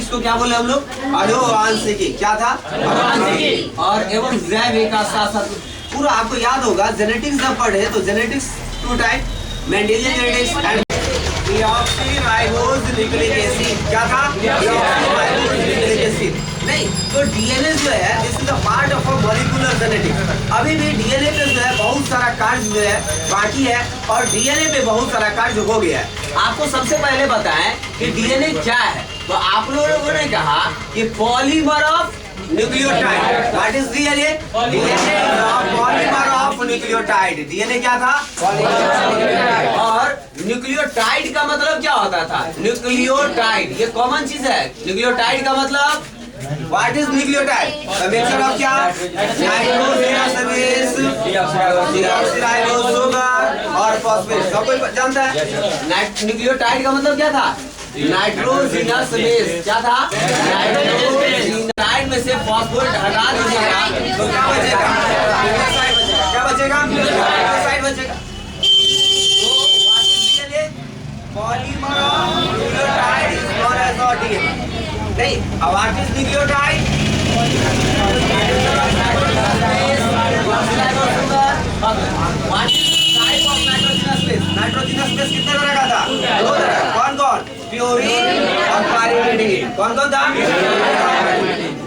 Genetics को क्या बोले हम लोग? आनुवांशिकी। क्या था? आनुवांशिकी। और एवं जैव का साथ साथ पूरा आपको याद होगा, जेनेटिक्स जब पढ़े तो genetics two type, Mendelian genetics and deoxyribose nucleic acid. क्या था? Deoxyribose nucleic acid. नहीं तो डीएनए जो है this is a part of a molecular genetics. अभी भी डीएनए पे जो है बहुत सारा कार्य जो है बाकी है और डीएनए पे बहुत सारा कार्य हो गया है। आपको सबसे पहले बताएं कि डीएनए क्या है। तो आप लोगों ने कहा कि polymer of nucleotide. What is DNA? DNA polymer of nucleotide. DNA क्या था? और न्यूक्लियोटाइड का मतलब क्या होता था? न्यूक्लियोटाइड ये कॉमन चीज है। न्यूक्लियोटाइड का मतलब what is nucleotide? Mixture of क्या? नाइट्रोजनस बेस, डीऑक्सीराइबोज शुगर और फॉस्फेट। सब कोई जानता है? न्यूक्लियोटाइड का मतलब क्या था? Nitrogenous base. क्या था? नाइट्रोजन में से फॉस्फेट हटा दीजिएगा तो क्या बचेगा? क्या बचेगा? न्यूक्लियोसाइड बचेगा। तो what is DNA? Polymer of nucleotide is known as DNA. नहीं, अब what is nucleotide? What is type of nitrogenous base? Nitrogenous base कितने तरह का था? दो तरह। कौन कौन? प्यूरिन और पाइरिमिडिन। कौन कौन था?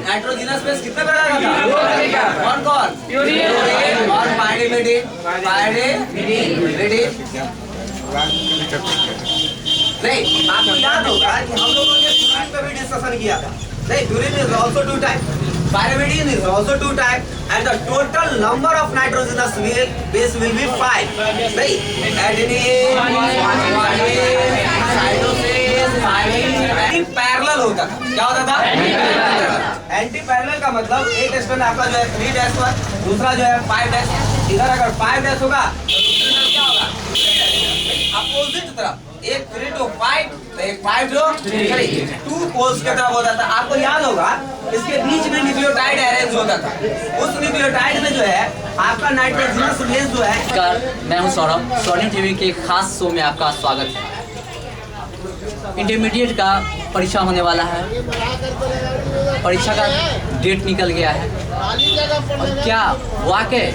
नाइट्रोजनस बेस कितने तरह का था? दो तरह का। कौन कौन? प्यूरिन और पाइरिमिडिन। नहीं, आपको याद होगा कि हम लोगों ने प्यूरिन पे भी डिस्कशन किया था। नहीं, purine is also two type, pyrimidine is also two type, and the total number of nitrogenous base will be 5. नहीं, adenine, guanine, cytosine, thymine, parallel होता था। क्या होता था? एंटी पैरेलल का मतलब एक स्ट्रैंड आपका जो है 3 डैश पर, दूसरा जो है 5 डैश। इधर अगर 5 डैश होगा तो दूसरी तरफ क्या होगा? अपोजिट तरफ। एक 3 to 5 तो एक 5 to 3, 2 पोल्स की तरफ होता था। आपको याद होगा इसके बीच में न्यूक्लियोटाइड अरेंज होता था। उस न्यूक्लियोटाइड में जो है आपका नाइट्रोजनस बेस जो है। नमस्कार, मैं हूं सौरभ। स्वर्णिम टीवी के एक खास शो में आपका स्वागत है। इंटरमीडिएट का परीक्षा होने वाला है। परीक्षा का डेट निकल गया है और क्या वाकई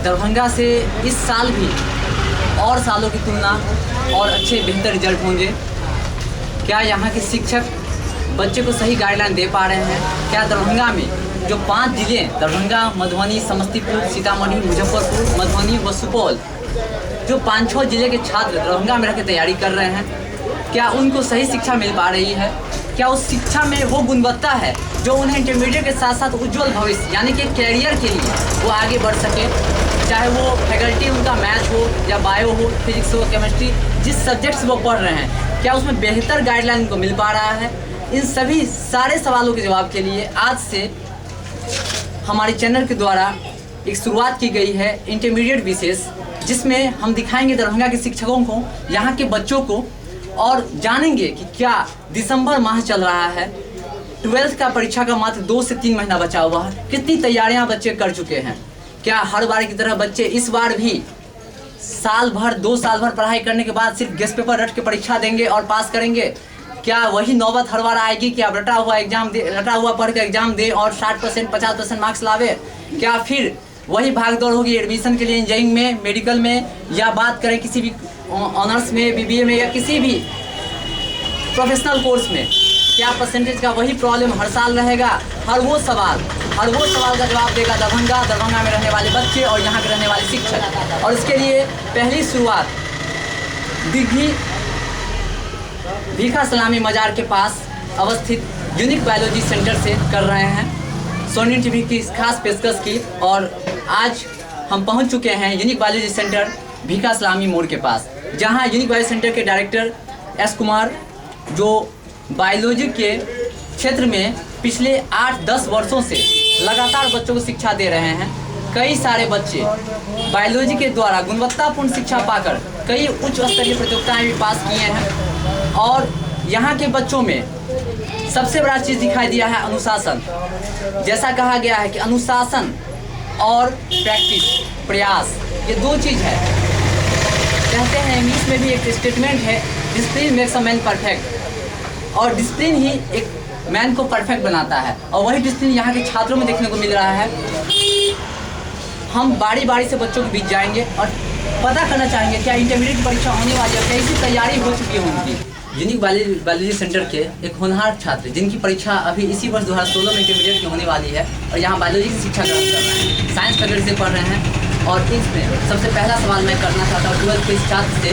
दरभंगा से इस साल भी और सालों की तुलना और अच्छे बेहतर रिजल्ट होंगे? क्या यहाँ के शिक्षक बच्चे को सही गाइडलाइन दे पा रहे हैं? क्या दरभंगा में जो 5 जिले दरभंगा, मधुबनी, समस्तीपुर, सीतामढ़ी, मुजफ्फरपुर, मधुबनी व सुपौल, जो 5-6 जिले के छात्र दरभंगा में रह के तैयारी कर रहे हैं, क्या उनको सही शिक्षा मिल पा रही है? क्या उस शिक्षा में वो गुणवत्ता है जो उन्हें इंटरमीडिएट के साथ साथ उज्जवल भविष्य यानी कि कैरियर के लिए वो आगे बढ़ सके? चाहे वो फैकल्टी उनका मैथ हो या बायो हो, फिजिक्स हो, केमिस्ट्री, जिस सब्जेक्ट से वो पढ़ रहे हैं, क्या उसमें बेहतर गाइडलाइन उनको मिल पा रहा है? इन सभी सारे सवालों के जवाब के लिए आज से हमारे चैनल के द्वारा एक शुरुआत की गई है इंटरमीडिएट विशेष, जिसमें हम दिखाएंगे दरभंगा के शिक्षकों को, यहाँ के बच्चों को, और जानेंगे कि क्या दिसंबर माह चल रहा है, 12th का परीक्षा का मात्र 2 से 3 महीना बचा हुआ है, कितनी तैयारियां बच्चे कर चुके हैं? क्या हर बार की तरह बच्चे इस बार भी साल भर 2 साल भर पढ़ाई करने के बाद सिर्फ गेस्ट पेपर रट के परीक्षा देंगे और पास करेंगे? क्या वही नौबत हर बार आएगी कि आप रटा हुआ पढ़ के एग्जाम दे और 60% 50% मार्क्स लावे? क्या फिर वही भागदौड़ होगी एडमिशन के लिए इंजीनियरिंग में, मेडिकल में, या बात करें किसी भी ऑनर्स में, बीबीए में, या किसी भी प्रोफेशनल कोर्स में, क्या परसेंटेज का वही प्रॉब्लम हर साल रहेगा? हर वो सवाल का जवाब देगा दरभंगा में रहने वाले बच्चे और यहाँ के रहने वाले शिक्षक। और इसके लिए पहली शुरुआत दिग्घी भीखा सलामी मजार के पास अवस्थित यूनिक बायोलॉजी सेंटर से कर रहे हैं स्वर्णिम टीवी की इस खास पेशकश की। और आज हम पहुंच चुके हैं यूनिक बायोलॉजी सेंटर भीखा सलामी मोड़ के पास, जहां यूनिक बायोलॉजी सेंटर के डायरेक्टर एस कुमार, जो बायोलॉजी के क्षेत्र में पिछले 8-10 वर्षों से लगातार बच्चों को शिक्षा दे रहे हैं। कई सारे बच्चे बायोलॉजी के द्वारा गुणवत्तापूर्ण शिक्षा पाकर कई उच्च स्तरीय प्रतियोगिताएं भी पास किए हैं। और यहाँ के बच्चों में सबसे बड़ा चीज़ दिखाई दिया है अनुशासन। जैसा कहा गया है कि अनुशासन और प्रैक्टिस, प्रयास, ये 2 चीज़ है। कहते हैं इंग्लिश में भी एक स्टेटमेंट है, discipline makes a man perfect. और डिसिप्लिन ही एक मैन को परफेक्ट बनाता है। और वही डिसिप्लिन यहाँ के छात्रों में देखने को मिल रहा है। हम बारी बारी से बच्चों के बीच जाएंगे और पता करना चाहेंगे क्या इंटरमीडिएट परीक्षा होने वाली है, कैसी तैयारी हो चुकी है उनकी। यूनिक बायोलॉजी सेंटर के एक होनहार छात्र जिनकी परीक्षा अभी इसी वर्ष 2016 में इंटरमीडिएट की होने वाली है और यहाँ बायोलॉजी की शिक्षा ग्रहण कर रहे हैं, साइंस फैकल्टी से पढ़ रहे हैं। और इसमें सबसे पहला सवाल मैं करना चाहता हूँ 12th के इस छात्र से,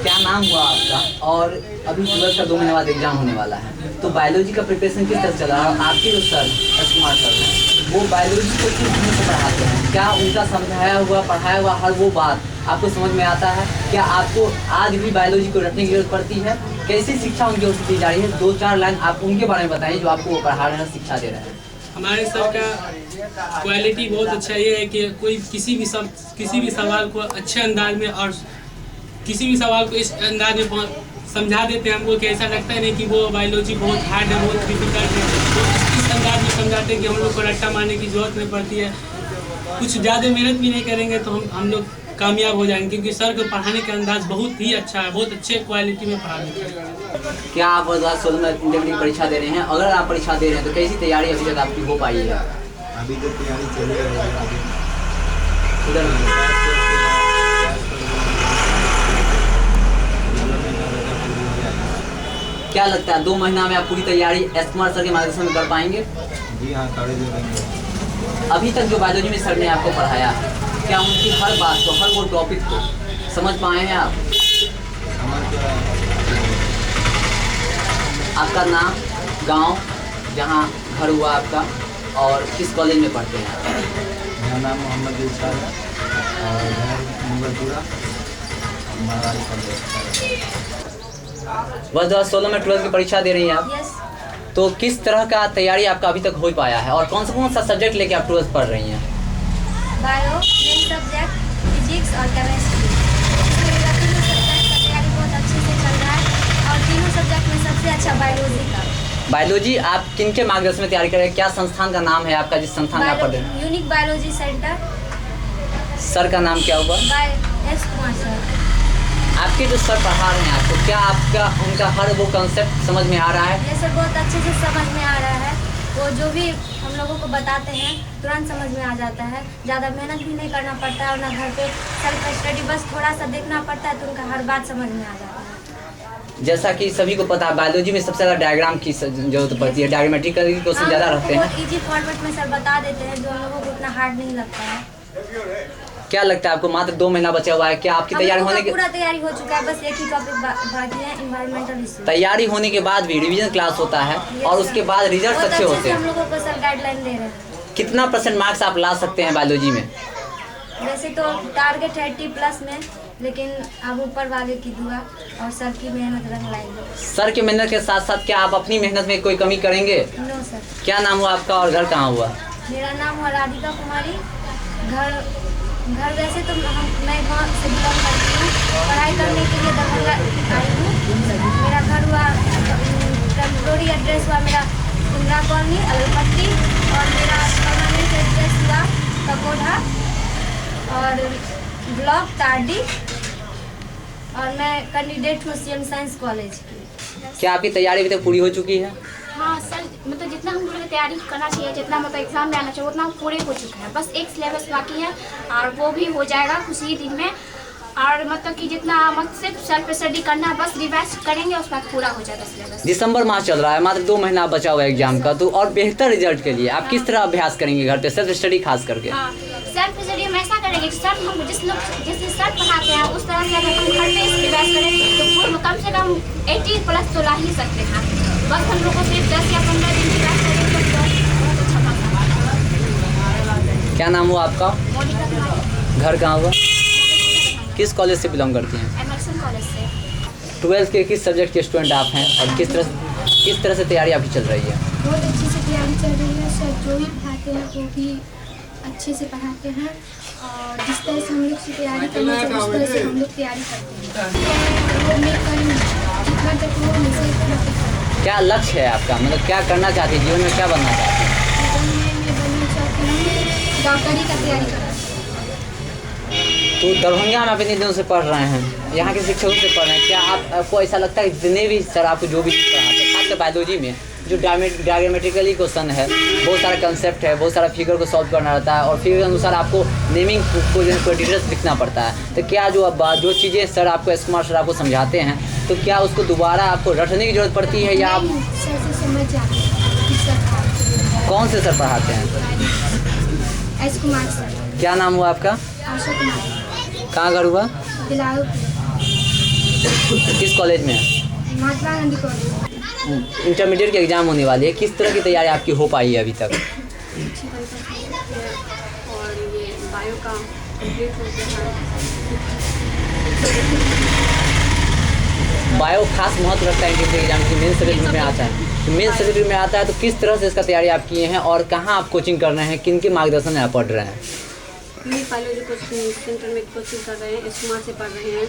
क्या नाम हुआ आपका? और अभी 12th का 2 महीने बाद एग्जाम होने वाला है, तो बायोलॉजी का प्रिपरेशन किस तरह चल रहा है? और आपके जो सर कुमार सर हैं वो बायोलॉजी को किस ढंग से पढ़ाते हैं? क्या उनका समझाया हुआ पढ़ाया हुआ हर वो बात आपको समझ में आता है? क्या आपको आज भी बायोलॉजी को रटने की जरूरत पड़ती है? कैसी शिक्षा उनकी ओर से दी जा रही है? 2-4 लाइन आप उनके बारे में बताइए जो आपको वो पढ़ा रहे हैं, शिक्षा दे रहे हैं। हमारे सर का क्वालिटी बहुत अच्छा ये है कि कोई किसी भी सवाल को अच्छे अंदाज में और किसी भी सवाल को इस अंदाज में समझा देते हैं हमको कि ऐसा लगता है नहीं कि वो बायोलॉजी बहुत हार्ड है, बहुत डिफिकल्ट है। तो इस अंदाज में समझाते हैं कि हम लोग को रट्टा मारने की जरूरत नहीं पड़ती है। कुछ ज़्यादा मेहनत भी नहीं करेंगे तो हम लोग कामयाब हो जाएंगे, क्योंकि सर को पढ़ाने का अंदाज बहुत ही अच्छा है, बहुत अच्छे क्वालिटी में पढ़ा देते हैं। क्या आप 2016 में इंटरमीडिएट परीक्षा दे रहे हैं? अगर आप परीक्षा दे रहे हैं तो कैसी तैयारी अभी तक आपकी हो पाई है? अभी तो तैयारी चल रही है। क्या लगता है 2 महीना में आप पूरी तैयारी एस कुमार सर के मार्गदर्शन में कर पाएंगे? जी हाँ, करेंगे। अभी तक जो बायोलॉजी में सर ने आपको पढ़ाया, क्या उनकी हर बात को, हर वो टॉपिक को समझ पाए हैं आप? आपका नाम, गांव, जहां घर हुआ आपका, और किस कॉलेज में पढ़ते हैं? मेरा नाम मोहम्मद इरशाद है और घर मुगलपुरा, महाराज कॉलेज। बस 2016 में 12th की परीक्षा दे रही हैं आप? यस। तो किस तरह का तैयारी आपका अभी तक हो पाया है और कौन सा सब्जेक्ट लेके आप 12th पढ़ रही हैं? बायो, मेन सब्जेक्ट फिजिक्स और केमिस्ट्री। इसमें मेरा तीनों सब्जेक्ट का तैयारी बहुत अच्छे से चल रहा है और तीनों सब्जेक्ट में सबसे अच्छा बायोलॉजी का। बायोलॉजी आप किनके मार्गदर्शन में तैयारी कर रहे हैं? क्या संस्थान का नाम है आपका जिस संस्थान में आप पढ़ रहे हैं? Unique biology centre. सर का नाम क्या हुआ? S Kumar sir. आपके जो सर पढ़ा रहे हैं आपको, क्या आपका उनका हर वो कॉन्सेप्ट समझ में आ रहा है? ये सर बहुत अच्छे से समझ में आ रहा है। वो जो भी हम लोगों को बताते हैं तुरंत समझ में आ जाता है। ज़्यादा मेहनत भी नहीं करना पड़ता है और ना घर पे सेल्फ स्टडी, बस थोड़ा सा देखना पड़ता है तो उनका हर बात समझ में आ जाता है। जैसा कि सभी को पता है बायोलॉजी में सबसे ज़्यादा डायग्राम की जरूरत पड़ती है, डायग्रामेट्रिकल की क्वेश्चन ज़्यादा रहते हैं। बहुत ईजी फॉर्मेट में सर बता देते हैं जो हम लोगों को उतना हार्ड नहीं लगता है। क्या लगता है आपको मात्र 2 महीना बचा हुआ है, क्या आपकी तैयारी होने के पूरा तैयारी हो चुका है, बस एक ही टॉपिक बाकी है, एनवायरमेंटल इशू। तैयारी होने के बाद भी रिवीजन क्लास होता है और उसके बाद रिजल्ट अच्छे होते हम हैं। लोगों को सर गाइडलाइन दे रहे हैं। कितना % मार्क्स आप ला सकते हैं बायोलॉजी में? वैसे तो टारगेट है 80+ में, लेकिन अब ऊपर वाले की दुआ और सर की मेहनत रंग लाएंगे। सर की मेहनत के साथ साथ क्या आप अपनी मेहनत में कोई कमी करेंगे? No sir. क्या नाम हुआ आपका और घर कहाँ हुआ? मेरा नाम हुआ राधिका कुमारी। घर वैसे तो मैं गाँव से बिलोंग करती हूँ, पढ़ाई करने के लिए दरभंगा आई हूँ। मेरा घर हुआ टेम्पोररी एड्रेस हुआ मेरा इंदिरा कॉलोनी अलपट्टी और मेरा परमानेंट एड्रेस हुआ ककोढ़ा और ब्लॉक तारडी और मैं कैंडिडेट हूँ CM साइंस कॉलेज की। क्या आपकी तैयारी अभी तक पूरी हो चुकी है? हाँ सर, मतलब जितना हम लोगों को तैयारी करना चाहिए, जितना मतलब एग्जाम में आना चाहिए उतना पूरे हो चुका है। बस एक सिलेबस बाकी है और वो भी हो जाएगा कुछ ही दिन में। और मतलब कि जितना सिर्फ सेल्फ स्टडी करना है, बस रिवाइज करेंगे उसके बाद पूरा हो जाएगा सिलेबस। दिसंबर माह चल रहा है, मात्र 2 महीना बचा हुआ है एग्जाम का, तो और बेहतर रिजल्ट के लिए आप किस तरह अभ्यास करेंगे घर पे, सेल्फ स्टडी खास करके? हाँ, सेल्फ स्टडी हम ऐसा करेंगे, सर हम जिस सर पढ़ाते हैं उस तरह से अगर हम घर पे रिवाइज करें तो कम से कम 80+ तो ला ही सकते हैं। बस हम लोग को सिर्फ 10 या 15 दिन रिवाइज करेंगे तो बहुत अच्छा पाता। क्या नाम हुआ आपका? मोनिका कुमारी। घर कहाँ हुआ? किस कॉलेज से बिलोंग करती हैं? एमर्सन कॉलेज से। 12th के किस सब्जेक्ट के स्टूडेंट आप हैं और किस तरह से तैयारी आपकी चल रही है? बहुत अच्छे से तैयारी चल रही है सर। जो भी पढ़ाते हैं वो भी अच्छे से पढ़ाते हैं और जिस तरह से हम लोग से तैयारी करना चाहिए उस तरह से हम लोग तैयारी करते हैं। जितना तक वो मुझे क्या लक्ष्य है आपका, मतलब क्या करना चाहते हैं जीवन में, क्या बनना चाहते हैं? मैं बनना चाहती हूँ डॉक्टरी का तैयारी करना। तो दरभंगा में आप इतने दिनों से पढ़ रहे हैं, यहाँ के शिक्षकों से पढ़ रहे हैं, क्या आपको ऐसा लगता है कि जितने भी सर आपको जो भी पढ़ाते हैं खासकर बायोलॉजी में, जो डायग्रामेटिकली क्वेश्चन है, बहुत सारा कंसेप्ट है, बहुत सारा फिगर को सॉल्व करना रहता है और फिगर के अनुसार आपको नेमिंग को जो डिटेल्स लिखना पड़ता है। तो क्या जो चीज़ें सर आपको एस कुमार सर आपको समझाते हैं, तो क्या उसको दोबारा आपको रटने की जरूरत पड़ती है या आप सर से समझ जाते हैं? कौन से सर पढ़ाते हैं? S Kumar sir. क्या नाम हुआ आपका? आशा कुमार। कहाँ घर हुआ? बिलाव। किस कॉलेज में? महात्मा गांधी कॉलेज। इंटरमीडिएट की एग्ज़ाम होने वाली है, किस तरह की तैयारी आपकी हो पाई है अभी तक? और ये बायो का कंप्लीट हो गया है। बायो खास महत्व रखता है इंटरमीडिएट एग्जाम की, मेन सर्टिफिकेट में आता है। तो मेन सर्टिफिकेट में आता है, तो किस तरह से इसका तैयारी आप किए हैं और कहाँ आप कोचिंग कर रहे हैं, किन के मार्गदर्शन में आप पढ़ रहे हैं? बायोलॉजी कोचिंग सेंटर में कोचिंग कर रहे हैं, एस कुमार से पढ़ रहे हैं।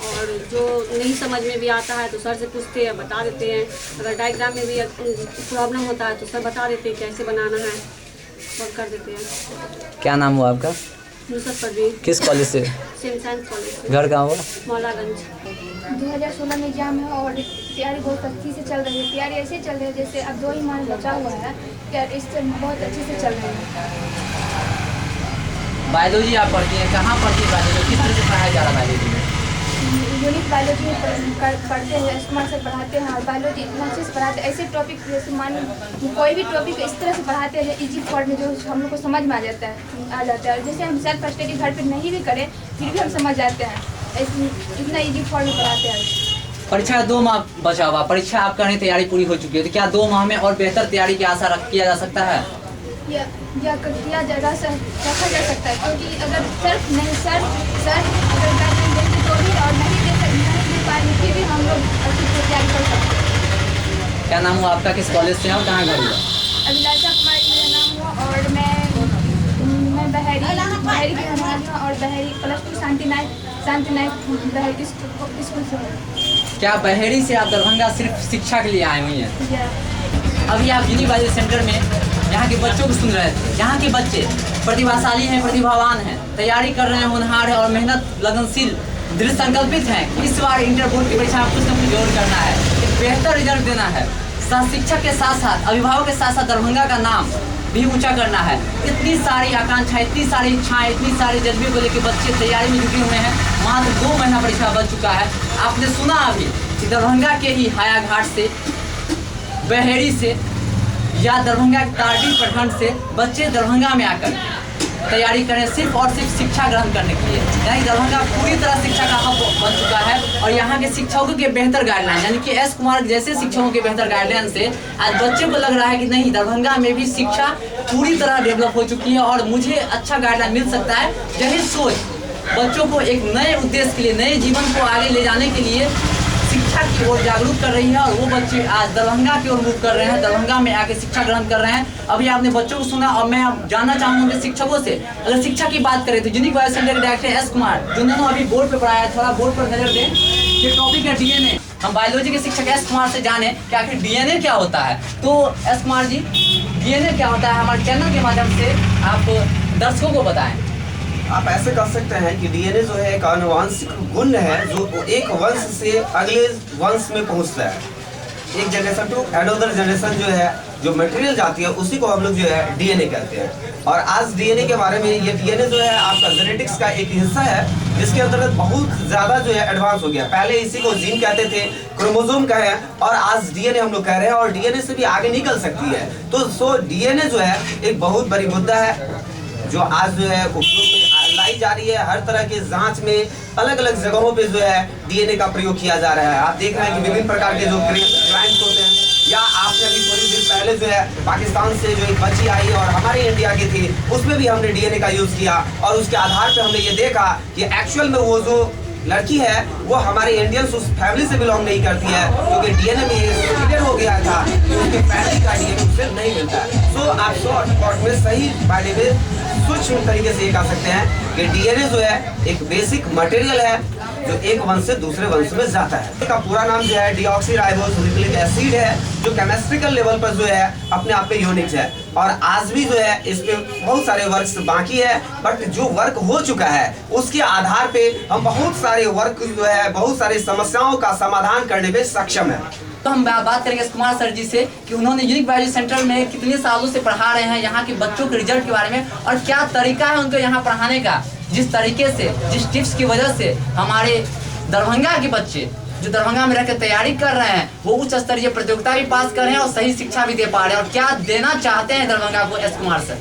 और जो नहीं समझ में भी आता है तो सर से पूछते हैं, बता देते हैं। अगर डायग्राम में भी प्रॉब्लम होता है तो सर बता देते हैं कैसे बनाना है और कर देते हैं। क्या नाम हुआ आपका? नुसरत परवीन। किस कॉलेज से? सेंट साइंस कॉलेज से। घर कहाँ हुआ? मौलागंज। 2016 में एग्जाम है और तैयारी बहुत अच्छी से चल रही है। तैयारी ऐसे चल रही है जैसे अब 2 ही महीने बचा हुआ है, तैयारी इससे बहुत अच्छे से चल रही है। बायोलॉजी आप पढ़ती हैं, कहाँ पढ़ती है बायोलॉजी, किस तरह से पढ़ाया जा रहा है बायोलॉजी में? यूनिक बायोलॉजी में पढ़ते हैं, एस कुमार से पढ़ाते हैं और बायोलॉजी इतना अच्छे से पढ़ाते हैं। ऐसे टॉपिक जैसे मान कोई भी टॉपिक इस तरह से पढ़ाते हैं इजी फॉर्म में, जो हम लोग को समझ में आ जाता है। और जैसे हम सेल्फ स्टडी घर पे नहीं भी करें फिर भी हम समझ जाते हैं, इतना इजी फॉर्म में पढ़ाते हैं। परीक्षा का 2 माह बचा हुआ, परीक्षा आप करने तैयारी पूरी हो चुकी है, तो क्या 2 माह में और बेहतर तैयारी की आशा किया जा सकता है? या किया रखा जा सकता है, क्योंकि अगर सर अगर गाइडलाइन देंगे तो भी और नहीं दे पाएंगे फिर भी हम लोग अच्छी से तैयारी कर सकते हैं। क्या नाम हुआ आपका, किस कॉलेज से हैं और कहाँ घर हुआ? अभिलाषा कुमारी मेरा नाम हुआ और मैं बहरी की रहने वाली हूँ और बहरी +2 शांति नायक बहरी स्कूल से हूँ। क्या बहेड़ी से आप दरभंगा सिर्फ शिक्षा के लिए आए हुई हैं? अभी आप यूनिवर्सिटी सेंटर में यहाँ के बच्चों को सुन रहे थे। यहाँ के बच्चे प्रतिभाशाली हैं, प्रतिभावान हैं, तैयारी कर रहे हैं, होनहार है और मेहनत लगनशील, दृढ़ संकल्पित हैं। इस बार इंटर बोर्ड की परीक्षा में कुछ न कुछ जरूर करना है, एक बेहतर रिजल्ट देना है। शिक्षक के साथ साथ अभिभावक के साथ साथ दरभंगा का नाम भी ऊंचा करना है। इतनी सारी आकांक्षाएं, इतनी सारी इच्छाएं, इतनी सारे जज्बे को लेकर बच्चे तैयारी में जुटे हुए हैं। मात्र 2 महीना परीक्षा बच चुका है। आपने सुना अभी कि दरभंगा के ही हायाघाट से, बहेड़ी से या दरभंगा के तारडी प्रखंड से बच्चे दरभंगा में आकर तैयारी करें सिर्फ और सिर्फ शिक्षा ग्रहण करने के लिए। यानी दरभंगा पूरी तरह शिक्षा का हब बन चुका है और यहाँ के शिक्षकों के बेहतर गाइडलाइन, यानी कि एस कुमार जैसे शिक्षकों के बेहतर गाइडलाइन से आज बच्चे को लग रहा है कि नहीं, दरभंगा में भी शिक्षा पूरी तरह डेवलप हो चुकी है और मुझे अच्छा गाइडलाइन मिल सकता है। यही सोच बच्चों को एक नए उद्देश्य के लिए, नए जीवन को आगे ले जाने के लिए शिक्षा की ओर जागरूक कर रही है और वो बच्चे आज दरभंगा की ओर मूव कर रहे हैं, दरभंगा में आके शिक्षा ग्रहण कर रहे हैं। अभी आपने बच्चों को सुना और मैं जानना चाहूँगा शिक्षकों से, अगर शिक्षा की बात करें तो यूनिक बायो सेंटर के डायरेक्टर एस कुमार जिन्होंने अभी बोर्ड पे पढ़ाया, थोड़ा बोर्ड पर नजर दें। ये टॉपिक है डीएनए। हम बायोलॉजी के शिक्षक एस कुमार से जाने कि आखिर डीएनए क्या होता है। तो एस कुमार जी, डीएनए क्या होता है, हमारे चैनल के माध्यम से आप दर्शकों को बताएं। आप ऐसे कर सकते हैं कि डीएनए जो है एक आनुवांशिक गुण है जो एक वंश से अगले वंश में पहुंचता है। एक जनरेशन टू अनदर जनरेशन जो है, जो मटेरियल जाती है उसी को हम लोग जो है डीएनए कहते हैं। और आज डीएनए के बारे में, ये डीएनए जो है आपका जेनेटिक्स का एक हिस्सा है जिसके अंतर्गत बहुत ज़्यादा जो है एडवांस हो गया। पहले इसी को जीन कहते थे, क्रोमोसोम का है, और आज डीएनए हम लोग कह रहे हैं और डीएनए से भी आगे निकल सकती है। तो डीएनए जो है एक बहुत बड़ी मुद्दा है जो आज जो है उपयोग में लाई जा रही है। हर तरह के जांच में अलग अलग जगहों पे जो है डीएनए का प्रयोग किया जा रहा है। आप देख रहे हैं कि विभिन्न प्रकार के जो क्राइम्स होते हैं, या आपने अभी थोड़ी देर पहले जो है पाकिस्तान से जो एक बच्ची आई और हमारे इंडिया की थी, उसमें भी हमने डीएनए का यूज़ किया और उसके आधार पर हमने ये देखा कि एक्चुअल में वो जो लड़की है वो हमारे इंडियंस उस फैमिली से बिलोंग नहीं करती है, क्योंकि डीएनए में ये क्लियर हो गया था कि उसके फैमिली का डीएनए उससे नहीं मिलता है। सो आप शॉर्ट में सही बारे में सूक्ष्म तरीके से ये कह सकते हैं कि डीएनए जो है एक बेसिक मटेरियल है जो एक वंश से दूसरे वंश में जाता है। इसका पूरा नाम जो है डीऑक्सीराइबोन्यूक्लिक एसिड है, जो केमिस्ट्रिकल लेवल पर जो है अपने आप में यूनिक है। और आज भी जो है इस पे बहुत सारे वर्क बाकी है, बट जो वर्क हो चुका है उसके आधार पे हम बहुत सारे वर्क जो है, बहुत सारी समस्याओं का समाधान करने में सक्षम है। तो हम बात करेंगे एस कुमार सर जी से कि उन्होंने यूनिक बायोलॉजी सेंटर में कितने सालों से पढ़ा रहे हैं, यहाँ के बच्चों के रिजल्ट के बारे में और क्या तरीका है उनको यहाँ पढ़ाने का, जिस तरीके से जिस टिप्स की वजह से हमारे दरभंगा के बच्चे जो दरभंगा में रहकर तैयारी कर रहे हैं वो उच्च स्तरीय प्रतियोगिता भी पास कर रहे हैं और सही शिक्षा भी दे पा रहे हैं, और क्या देना चाहते हैं दरभंगा को एस कुमार सर?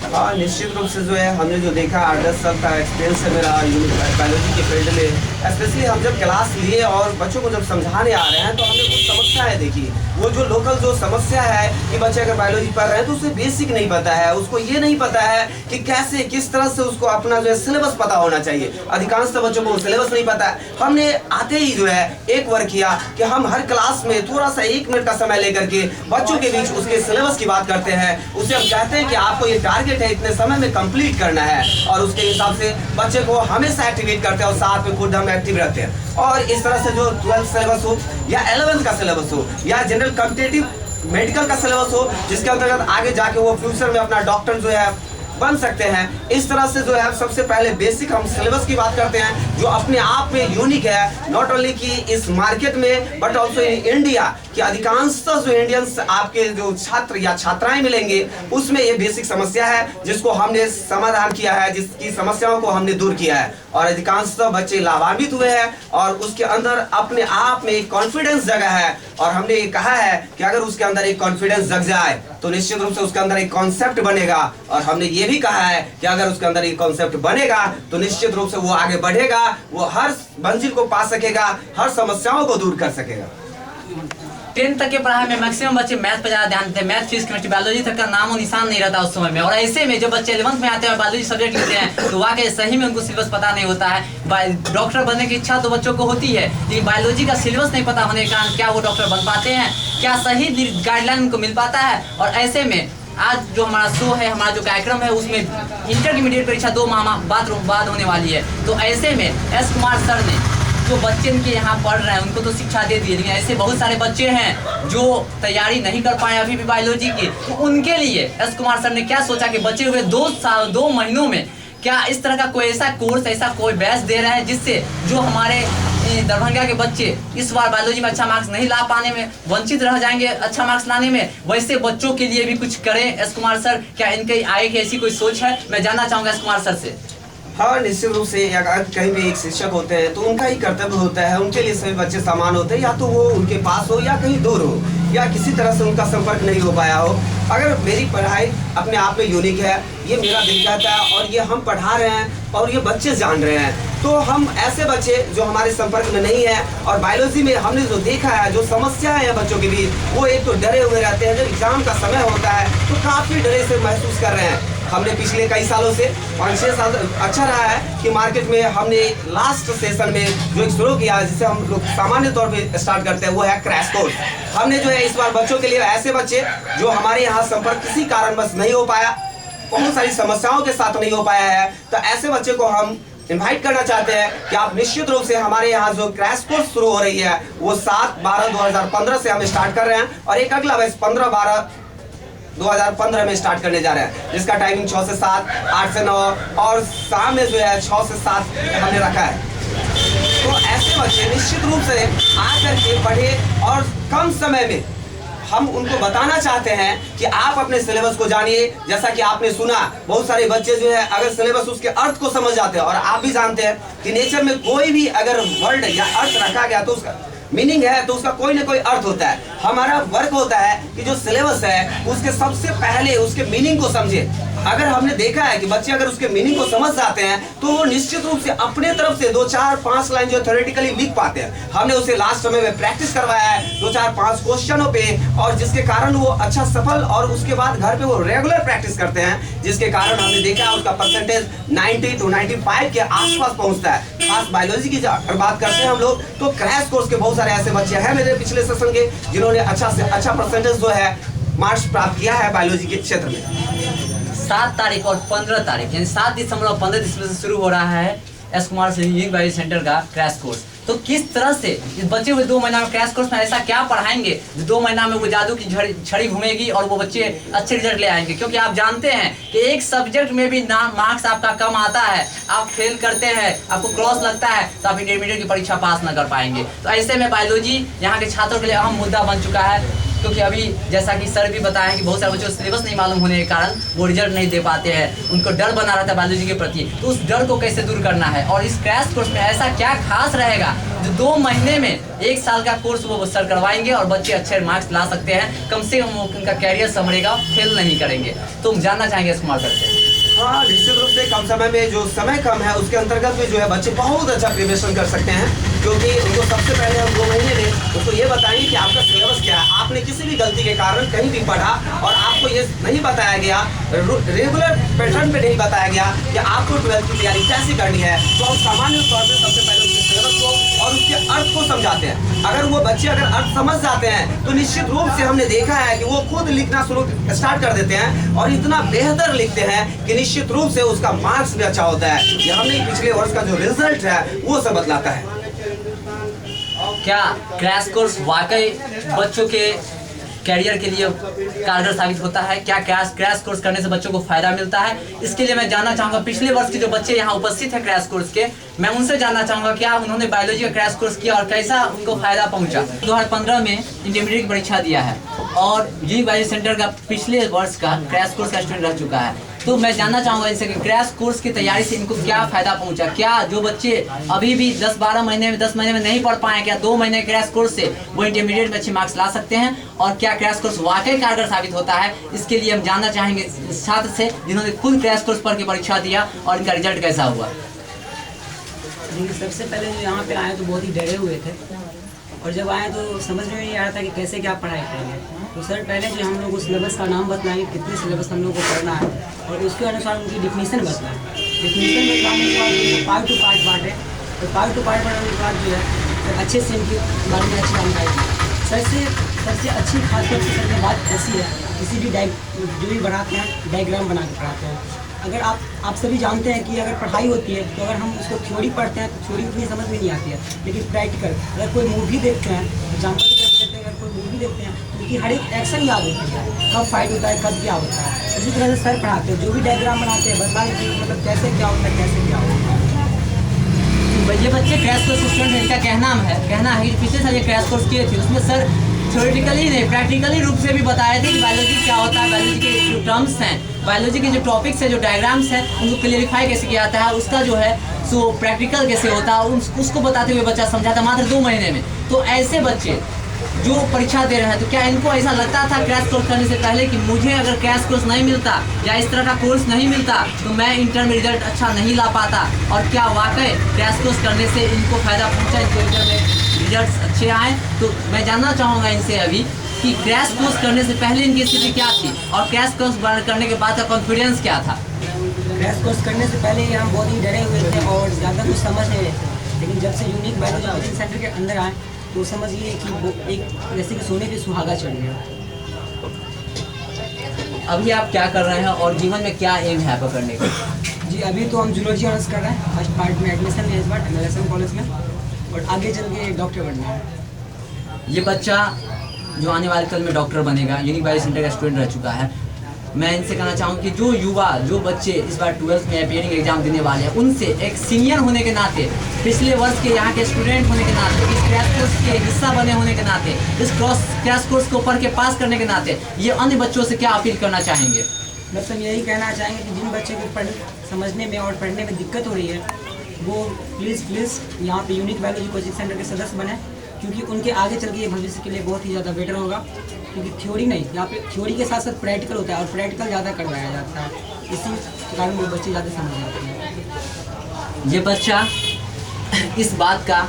हाँ, निश्चित रूप से जो है हमने जो देखा 8-10 साल का एक्सपीरियंस है मेरा बायोलॉजी के फील्ड में। स्पेशली हम जब क्लास लिए और बच्चों को जब समझाने आ रहे हैं तो हमने कुछ समस्याएं देखी। वो जो लोकल जो समस्या है कि बच्चे अगर बायोलॉजी पढ़ रहे हैं तो उसे बेसिक नहीं पता है, उसको ये नहीं पता है कि कैसे किस तरह से उसको अपना जो है सिलेबस पता होना चाहिए। अधिकांश बच्चों को सिलेबस नहीं पता है। हमने आते ही जो है एक वर्क किया कि हम हर क्लास में थोड़ा सा 1 मिनट का समय लेकर के बच्चों के बीच उसके सिलेबस की बात करते हैं। उसे हम कहते हैं कि आपको ये टारगेट है इतने समय में कंप्लीट करना है, और उसके हिसाब से बच्चे को हमेशा एक्टिवेट करते हैं और साथ में खुद हम एक्टिव रहते हैं। और इस तरह से जो 12th सिलेबस हो या 11th का सिलेबस हो या जनरल कॉम्पिटिटिव मेडिकल का सिलेबस हो, जिसके अंतर्गत आगे जाके वो फ्यूचर में अपना डॉक्टर जो है बन सकते हैं, इस तरह से जो है सबसे पहले बेसिक हम सिलेबस की बात करते हैं जो अपने आप में यूनिक है, नॉट ओनली कि इस मार्केट में बट ऑल्सो इन इंडिया कि अधिकांशतः जो इंडियंस आपके जो छात्र या छात्राएं मिलेंगे उसमें ये बेसिक समस्या है जिसको हमने समाधान किया है, जिसकी समस्याओं को हमने दूर किया है और अधिकांशतः बच्चे लाभान्वित हुए हैं और उसके अंदर अपने आप में एक कॉन्फिडेंस जगा है। और हमने ये कहा है कि अगर उसके अंदर एक कॉन्फिडेंस जग जाए तो निश्चित रूप से उसके अंदर एक कॉन्सेप्ट बनेगा, और हमने ये भी कहा है कि अगर उसके अंदर एक कॉन्सेप्ट बनेगा तो निश्चित रूप से वो आगे बढ़ेगा, वो हर मंजिल को पा सकेगा, हर समस्याओं को दूर कर सकेगा। 10th तक के पढ़ाई में मैक्सिमम बच्चे मैथ पर ज्यादा ध्यान देते हैं, मैथ फिजिक्स केमिस्ट्री बायोलॉजी तक का नामो निशान नहीं रहता उस समय में। और ऐसे में जब बच्चे 11th में आते हैं और बायोलॉजी सब्जेक्ट लेते हैं तो वाकई सही में उनको सिलेबस पता नहीं होता है। डॉक्टर बनने की इच्छा तो बच्चों को होती है, लेकिन बायोलॉजी का सिलेबस नहीं पता होने के कारण क्या वो डॉक्टर बन पाते हैं, क्या सही गाइडलाइन उनको मिल पाता है। और ऐसे में आज जो हमारा शो है, हमारा जो कार्यक्रम है, उसमें इंटरमीडिएट परीक्षा 2 माह बाद होने वाली है। तो ऐसे में एस कुमार सर ने जो बच्चे इनके यहाँ पढ़ रहे हैं उनको तो शिक्षा दे दी, लेकिन ऐसे बहुत सारे बच्चे हैं जो तैयारी नहीं कर पाए अभी भी बायोलॉजी की, तो उनके लिए एस कुमार सर ने क्या सोचा कि बचे हुए 2 महीनों में क्या इस तरह का कोई ऐसा कोर्स, ऐसा कोई बैच दे रहे हैं जिससे जो हमारे दरभंगा के बच्चे इस बार बायोलॉजी में अच्छा मार्क्स नहीं ला पाने में वंचित रह जाएंगे अच्छा मार्क्स लाने में, वैसे बच्चों के लिए भी कुछ करें एस कुमार सर। क्या इनके आगे की ऐसी कोई सोच है? मैं जानना चाहूँगा एस कुमार सर से। हाँ, निश्चित रूप से अगर कहीं भी एक शिक्षक होते हैं तो उनका ही कर्तव्य होता है, उनके लिए सभी बच्चे समान होते हैं, या तो वो उनके पास हो या कहीं दूर हो या किसी तरह से उनका संपर्क नहीं हो पाया हो। अगर मेरी पढ़ाई अपने आप में यूनिक है, ये मेरा दिल कहता है और ये हम पढ़ा रहे हैं और ये बच्चे जान रहे हैं, तो हम ऐसे बच्चे जो हमारे संपर्क में नहीं है और बायोलॉजी में हमने जो देखा है जो समस्या है बच्चों के बीच, वो एक तो डरे हुए रहते हैं, जब एग्जाम का समय होता है तो काफ़ी डरे से महसूस कर रहे हैं। हमने पिछले कई सालों से 5-6 साल अच्छा रहा है कि मार्केट में हमने लास्ट सेशन में जो एक शुरू किया जिसे हम लोग सामान्य तौर पे स्टार्ट करते हैं वो है क्रैश कोर्स। हमने जो है इस बार बच्चों के लिए ऐसे बच्चे जो हमारे यहाँ संपर्क किसी कारणवश नहीं हो पाया, बहुत सारी समस्याओं के साथ नहीं हो पाया है, तो ऐसे बच्चे को हम इनवाइट करना चाहते हैं कि आप निश्चित रूप से हमारे यहाँ जो क्रैश कोर्स शुरू हो रही है वो 7/12/2015 से हम स्टार्ट कर रहे हैं और एक अगला बैच 15/12/2015 में स्टार्ट करने जा रहे हैं, जिसका टाइमिंग 6 से 7, 8 से 9 और शाम में जो है 6 से 7 हमने रखा है। तो ऐसे बच्चे निश्चित रूप से आकर के पढ़े और कम समय में हम उनको बताना चाहते हैं कि आप अपने सिलेबस को जानिए। जैसा कि आपने सुना बहुत सारे बच्चे जो है अगर सिलेबस उसके अर्थ को समझ जाते हैं, और आप भी जानते हैं कि नेचर में कोई भी अगर वर्ड या अर्थ रखा गया तो उसका मीनिंग है तो उसका कोई ना कोई अर्थ होता है। हमारा वर्क होता है कि जो सिलेबस है उसके सबसे पहले उसके मीनिंग को समझे। अगर हमने देखा है कि बच्चे अगर उसके मीनिंग को समझ जाते हैं तो वो निश्चित रूप से अपने तरफ से 2-4-5 लाइन जो थ्योरेटिकली लिख पाते हैं। हमने उसे लास्ट समय में प्रैक्टिस करवाया है 2-4-5 क्वेश्चनों पे, और जिसके कारण वो अच्छा सफल और उसके बाद घर पे वो रेगुलर प्रैक्टिस करते हैं, जिसके कारण हमने देखा है उसका परसेंटेज 90 to 95 के आसपास पहुंचता है। खास बायोलॉजी की अगर बात करते हैं हम लोग तो क्रैश कोर्स के बहुत सारे ऐसे बच्चे हैं मेरे पिछले सेशन के जिन्होंने अच्छा से अच्छा परसेंटेज जो है मार्क्स प्राप्त किया है बायोलॉजी के क्षेत्र में। 7 तारीख और 15 तारीख यानी 7 दिसंबर और 15 दिसंबर से शुरू हो रहा है S Kumar unique biology centre का क्रैश कोर्स। तो किस तरह से इस बच्चे को 2 महीना में क्रैश कोर्स में ऐसा क्या पढ़ाएंगे जो 2 महीना में वो जादू की छड़ी घूमेगी और वो बच्चे अच्छे रिजल्ट ले आएंगे। क्योंकि आप जानते हैं कि एक सब्जेक्ट में भी मार्क्स आपका कम आता है, आप फेल करते हैं, आपको क्रॉस लगता है, तो आप इंटरमीडिएट की परीक्षा पास न कर पाएंगे। तो ऐसे में बायोलॉजी यहाँ के छात्रों के लिए अहम मुद्दा बन चुका है। क्योंकि अभी जैसा कि सर भी बताया कि बहुत सारे बच्चों को सिलेबस नहीं मालूम होने के कारण वो रिजल्ट नहीं दे पाते हैं, उनको डर बना रहता है बायोलॉजी के प्रति। तो उस डर को कैसे दूर करना है और इस क्रैश कोर्स में ऐसा क्या खास रहेगा जो 2 महीने में 1 साल का कोर्स वो सर करवाएंगे और बच्चे अच्छे मार्क्स ला सकते हैं, कम से कम उनका कैरियर संभलेगा, फेल नहीं करेंगे। तो हम जानना चाहेंगे कुमार सर से। हाँ, निश्चित रूप से कम समय में जो समय कम है उसके अंतर्गत में जो है बच्चे बहुत अच्छा प्रिपरेशन कर सकते हैं। क्योंकि उनको सबसे पहले हम 2 महीने में उसको ये बताएंगे कि आपका सिलेबस क्या है। आपने किसी भी गलती के कारण कहीं भी पढ़ा और आपको ये नहीं बताया गया, रेगुलर पैटर्न पे नहीं बताया गया कि आपको 12th की तैयारी कैसे करनी है, तो हम सामान्य तौर पर सबसे पहले उसके सिलेबस को और उसके अर्थ को समझाते हैं। अगर वो बच्चे अगर अर्थ समझ जाते हैं तो निश्चित रूप से हमने देखा है कि वो खुद लिखना शुरू स्टार्ट कर देते हैं और इतना बेहतर लिखते हैं कि निश्चित रूप से उसका मार्क्स भी अच्छा होता है। ये हमने पिछले वर्ष का जो रिजल्ट है वो सब बतलाता है। क्या क्रैश कोर्स वाकई बच्चों के कैरियर के लिए कारगर साबित होता है? क्या क्रैश कोर्स करने से बच्चों को फायदा मिलता है? इसके लिए मैं जानना चाहूँगा पिछले वर्ष के जो बच्चे यहाँ उपस्थित हैं क्रैश कोर्स के, मैं उनसे जानना चाहूँगा क्या उन्होंने बायोलॉजी का क्रैश कोर्स किया और कैसा उनको फायदा पहुँचा। 2015 में इंटरमीडिएट की परीक्षा दिया है और यूनिक बायोलॉजी सेंटर का पिछले वर्ष का क्रैश कोर्स का स्टूडेंट रह चुका है। तो मैं जानना चाहूँगा इनसे कि क्रैश कोर्स की तैयारी से इनको क्या फायदा पहुँचा। क्या जो बच्चे अभी भी 10-12 महीने में 10 महीने में नहीं पढ़ पाए, क्या 2 महीने क्रैश कोर्स से वो इंटरमीडिएट में अच्छे मार्क्स ला सकते हैं? और क्या क्रैश कोर्स वाकई कारगर साबित होता है? इसके लिए हम जानना चाहेंगे छात्र से जिन्होंने खुद क्रैश कोर्स पढ़ के परीक्षा दिया और इनका रिजल्ट कैसा हुआ। सबसे पहले जो यहाँ पे आए तो बहुत ही डरे हुए थे और जब आए तो समझ में नहीं आ रहा था कि कैसे क्या पढ़ाई करेंगे। तो सर पहले जो हम लोग सिलेबस का नाम बताएंगे, कितने सिलेबस हम लोग को पढ़ना है और उसके अनुसार उनकी डिफिनीशन बताएं। डिफिनीशन बताने के बाद पार्ट टू पार्ट बांटे, तो पार्ट टू पार्ट बढ़ाने के बाद जो है अच्छे से इनके बारे में अच्छी जानकारी दी। सर से सबसे अच्छी खासकर से सर की बात ऐसी है, किसी भी जो भी बनाते हैं डायग्राम बना के पढ़ाते हैं। अगर आप सभी जानते हैं कि अगर पढ़ाई होती है तो अगर हम उसको थ्योरी पढ़ते हैं तो थ्योरी उतनी समझ में नहीं आती है, लेकिन प्रैक्टिकल अगर कोई मूवी देखते हैं, एग्जाम्पल की तरफ देखते हैं, अगर कोई मूवी देखते हैं तो उनकी हर एक एक्शन याद होती है, कब फाइट होता है, कब क्या होता है। इसी तरह से सर पढ़ाते हैं, जो भी डायग्राम बनाते हैं बता देते हैं मतलब कैसे क्या होता है, कैसे क्या होता है। ये बच्चे क्रैश कोर्स स्टूडेंट हैं, इनका कहना है कि पिछले साल ये क्रैश कोर्स किए थे, उसमें सर थ्योरेटिकली नहीं प्रैक्टिकली रूप से भी बताए थे कि बायोलॉजी क्या होता है, बायोलॉजी के जो टर्म्स हैं, बायोलॉजी के जो टॉपिक्स हैं, जो डायग्राम्स हैं, उनको क्लियरिफाई कैसे किया जाता है, उसका जो है सो प्रैक्टिकल कैसे होता है उसको बताते हुए बच्चा समझाता मात्र 2 महीने में। तो ऐसे बच्चे जो परीक्षा दे रहे हैं तो क्या इनको ऐसा लगता था क्रैश कोर्स करने से पहले कि मुझे अगर क्रैश कोर्स नहीं मिलता या इस तरह का कोर्स नहीं मिलता तो मैं इंटर में रिजल्ट अच्छा नहीं ला पाता? और क्या वाकई क्रैश कोर्स करने से इनको फायदा पहुंचा, इनको इंटर में रिजल्ट अच्छे आए? तो मैं जानना चाहूँगा इनसे अभी कि क्रैश कोर्स करने से पहले इनकी स्थिति क्या थी और क्रैश कोर्स करने के बाद का कॉन्फिडेंस क्या था। क्रैश कोर्स करने से पहले हम बहुत ही डरे हुए थे और ज़्यादा कुछ समझ नहीं रहे थे, लेकिन जब से यूनिक बायोलॉजी कोचिंग सेंटर के अंदर आए तो समझिए कि वो एक जैसे कि सोने पे सुहागा चढ़ गया। अभी आप क्या कर रहे हैं और जीवन में क्या एम है आपका करने का? जी अभी तो हम जूलॉजी ऑनर्स कर रहे हैं, फर्स्ट पार्ट में एडमिशन है इस बार MLSM कॉलेज में और आगे चल के डॉक्टर बनना है। ये बच्चा जो आने वाले कल में डॉक्टर बनेगा, यूनिक बायोलॉजी सेंटर का स्टूडेंट रह चुका है। मैं इनसे कहना चाहूँ कि जो युवा जो बच्चे इस बार 12th में अपीयरिंग एग्जाम देने वाले हैं, उनसे एक सीनियर होने के नाते, पिछले वर्ष के यहाँ के स्टूडेंट होने के नाते, इस क्रैश कोर्स के हिस्सा बने होने के नाते, इस क्रैश कोर्स को पढ़ के पास करने के नाते ये अन्य बच्चों से क्या अपील करना चाहेंगे? मतलब यही कहना चाहेंगे कि जिन बच्चों को समझने में और पढ़ने में दिक्कत हो रही है वो प्लीज़ यहाँ पे यूनिक बायोलॉजी कोचिंग सेंटर के सदस्य बने, क्योंकि उनके आगे चल के ये भविष्य के लिए बहुत ही ज़्यादा बेटर होगा। क्योंकि थ्योरी नहीं, यहाँ पे थ्योरी के साथ साथ प्रैक्टिकल होता है और प्रैक्टिकल ज़्यादा करवाया जाता है, इसी कारण वो बच्चे ज़्यादा समझ जाते हैं। ये बच्चा इस बात का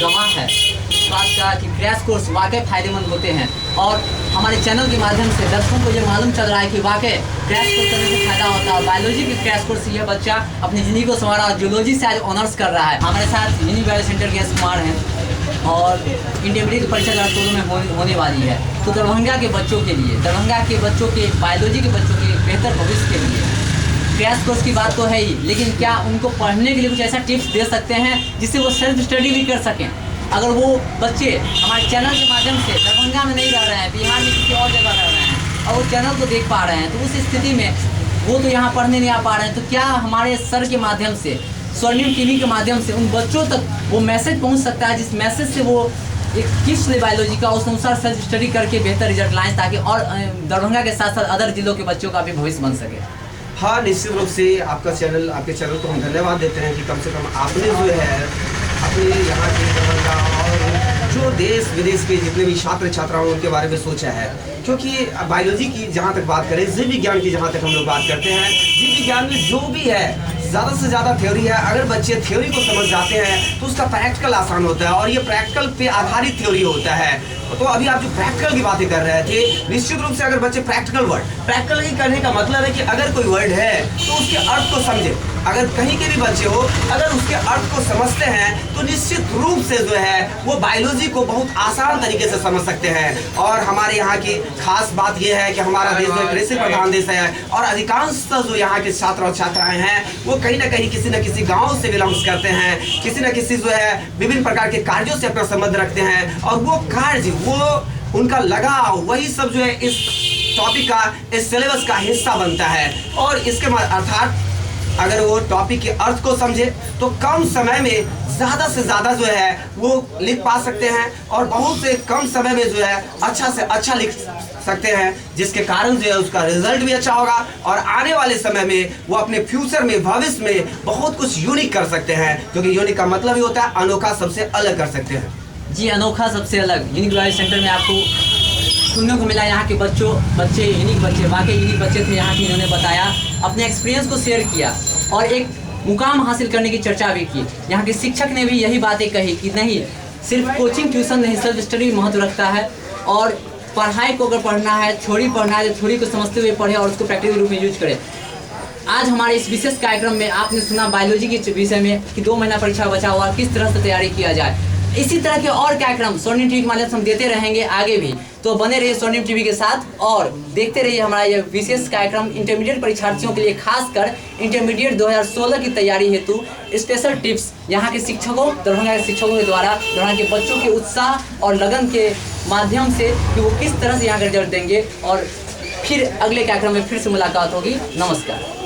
गवाह है, इस बात का कि क्रैश कोर्स वाकई फ़ायदेमंद होते हैं और हमारे चैनल के माध्यम से दर्शकों को ये मालूम चल रहा है कि वाकई क्रैश कोर्स करने से फ़ायदा होता है। बायोलॉजी के क्रैश कोर्स से यह बच्चा अपनी ज़िंदगी को संवारा और जूलॉजी से आज ऑनर्स कर रहा है। हमारे साथ यूनिक बायोलॉजी सेंटर के एस कुमार हैं और इंटरमीडिएट की परीक्षा 2016 में होने वाली है। तो दरभंगा के बच्चों के लिए, दरभंगा के बच्चों के बायोलॉजी के बच्चों के बेहतर भविष्य के लिए क्रैश कोर्स की बात तो है ही, लेकिन क्या उनको पढ़ने के लिए कुछ ऐसा टिप्स दे सकते हैं जिससे वो सेल्फ स्टडी भी कर सकें? अगर वो बच्चे हमारे चैनल के माध्यम से दरभंगा में नहीं रह रहे हैं, बिहार में किसी और जगह रह रहे हैं और वो चैनल को देख पा रहे हैं, तो उस स्थिति में वो तो यहाँ पढ़ने नहीं आ पा रहे हैं, तो क्या हमारे सर के माध्यम से, स्वर्णिम टीवी के माध्यम से उन बच्चों तक वो मैसेज पहुँच सकता है जिस मैसेज से वो एक किस ले बायोलॉजी का उस अनुसार सेल्फ स्टडी करके बेहतर रिजल्ट लाएं, ताकि और दरभंगा के साथ साथ अदर जिलों के बच्चों का भी भविष्य बन सके? हाँ, निश्चित रूप से आपके चैनल को हम धन्यवाद देते हैं कि कम से कम आपने जो है अपने यहाँ के दरभंगा और जो देश विदेश के जितने भी छात्र छात्राओं उनके बारे में सोचा है। क्योंकि बायोलॉजी की जहाँ तक बात करें, जीव विज्ञान की जहाँ तक हम लोग बात करते हैं, जीव विज्ञान में जो भी है ज़्यादा से ज़्यादा थ्योरी है। अगर बच्चे थ्योरी को समझ जाते हैं तो उसका प्रैक्टिकल आसान होता है और ये प्रैक्टिकल पे आधारित थ्योरी होता है। तो अभी आप जो प्रैक्टिकल की बातें कर रहे थे, निश्चित रूप से अगर बच्चे प्रैक्टिकल ही करने का मतलब है कि अगर कोई वर्ड है तो उसके अर्थ को समझे। अगर कहीं के भी बच्चे हो अगर उसके अर्थ को समझते हैं तो निश्चित रूप से जो है वो बायोलॉजी को बहुत आसान तरीके से समझ सकते हैं। और हमारे यहाँ की खास बात यह है कि हमारा देश जो कृषि प्रधान देश है और अधिकांश जो यहाँ के छात्र और छात्राएं हैं वो कहीं ना कहीं किसी न किसी गाँव से बिलोंग्स करते हैं, किसी न किसी जो है विभिन्न प्रकार के कार्यों से अपना संबंध रखते हैं और वो कार्य वो उनका लगाव वही सब जो है इस टॉपिक का, इस सिलेबस का हिस्सा बनता है। और इसके अर्थात अगर वो टॉपिक के अर्थ को समझे तो कम समय में ज़्यादा से ज़्यादा जो है वो लिख पा सकते हैं और बहुत से कम समय में जो है अच्छा से अच्छा लिख सकते हैं, जिसके कारण जो है उसका रिजल्ट भी अच्छा होगा और आने वाले समय में वो अपने फ्यूचर में, भविष्य में बहुत कुछ यूनिक कर सकते हैं। क्योंकि यूनिक का मतलब ही होता है अनोखा, सबसे अलग कर सकते हैं। जी, अनोखा सबसे अलग। यूनिक बायो सेंटर में आपको सुनने को मिला यहाँ के बच्चे यूनिक बच्चे, वाकई यूनिक बच्चे थे यहाँ के। इन्होंने बताया, अपने एक्सपीरियंस को शेयर किया और एक मुकाम हासिल करने की चर्चा भी की। यहाँ के शिक्षक ने भी यही बातें कही कि नहीं सिर्फ कोचिंग ट्यूशन नहीं, सेल्फ स्टडी महत्व रखता है और पढ़ाई को अगर पढ़ना है, थ्योरी पढ़ना है तो थ्योरी को समझते हुए पढ़े और उसको प्रैक्टिकल रूप में यूज करें। आज हमारे इस विशेष कार्यक्रम में आपने सुना बायोलॉजी के विषय में कि 2 महीना परीक्षा बचा हुआ, किस तरह से तैयारी किया जाए। इसी तरह के और कार्यक्रम स्वर्णिम टीवी के माध्यम से हम देते रहेंगे आगे भी, तो बने रहिए स्वर्णिम टीवी के साथ और देखते रहिए हमारा यह विशेष कार्यक्रम इंटरमीडिएट परीक्षार्थियों के लिए, खासकर इंटरमीडिएट 2016 की तैयारी हेतु स्पेशल टिप्स यहाँ के शिक्षकों, दरभंगा के शिक्षकों के द्वारा दरभंगा के बच्चों के उत्साह और लगन के माध्यम से कि वो किस तरह से यहाँ का रिजल्ट देंगे। और फिर अगले कार्यक्रम में फिर से मुलाकात होगी। नमस्कार।